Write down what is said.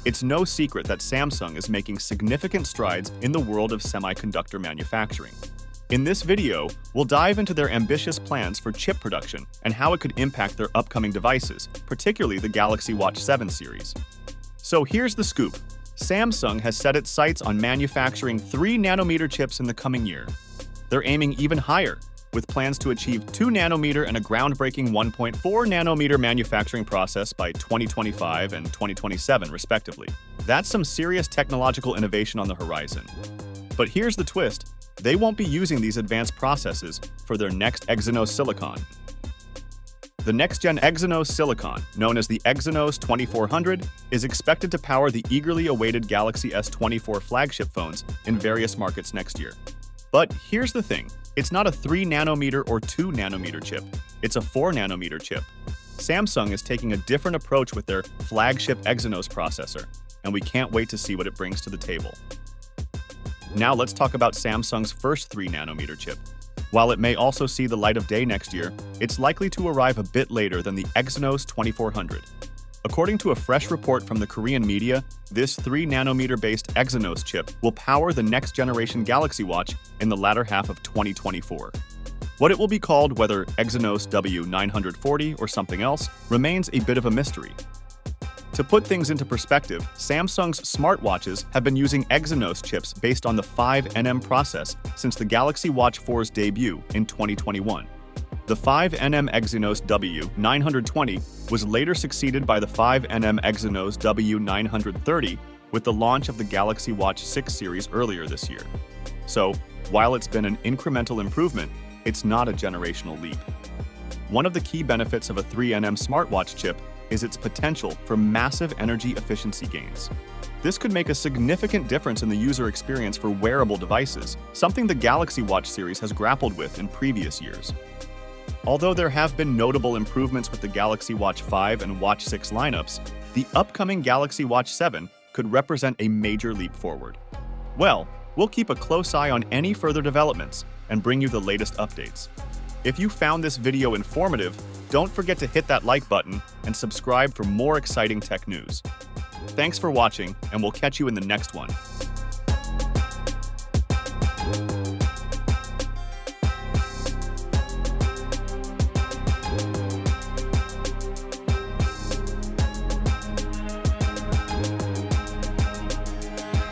It's no secret that Samsung is making significant strides in the world of semiconductor manufacturing. In this video, we'll dive into their ambitious plans for chip production and how it could impact their upcoming devices, particularly the Galaxy Watch 7 series. So here's the scoop. Samsung has set its sights on manufacturing 3nm chips in the coming year. They're aiming even higher, with plans to achieve 2nm and a groundbreaking 1.4nm manufacturing process by 2025 and 2027, respectively. That's some serious technological innovation on the horizon. But here's the twist. They won't be using these advanced processes for their next Exynos silicon. The next-gen Exynos silicon, known as the Exynos 2400, is expected to power the eagerly awaited Galaxy S24 flagship phones in various markets next year. But here's the thing. It's not a 3nm or 2nm chip. It's a 4nm chip. Samsung is taking a different approach with their flagship Exynos processor, and we can't wait to see what it brings to the table. Now let's talk about Samsung's first 3nm chip. While it may also see the light of day next year, it's likely to arrive a bit later than the Exynos 2400. According to a fresh report from the Korean media, this 3nm-based Exynos chip will power the next-generation Galaxy Watch in the latter half of 2024. What it will be called, whether Exynos W940 or something else, remains a bit of a mystery. To put things into perspective, Samsung's smartwatches have been using Exynos chips based on the 5nm process since the Galaxy Watch 4's debut in 2021. The 5nm Exynos W920 was later succeeded by the 5nm Exynos W930 with the launch of the Galaxy Watch 6 series earlier this year. So, while it's been an incremental improvement, it's not a generational leap. One of the key benefits of a 3nm smartwatch chip is its potential for massive energy efficiency gains. This could make a significant difference in the user experience for wearable devices, something the Galaxy Watch series has grappled with in previous years. Although there have been notable improvements with the Galaxy Watch 5 and Watch 6 lineups, the upcoming Galaxy Watch 7 could represent a major leap forward. Well, we'll keep a close eye on any further developments and bring you the latest updates. If you found this video informative, don't forget to hit that like button and subscribe for more exciting tech news. Thanks for watching, and we'll catch you in the next one.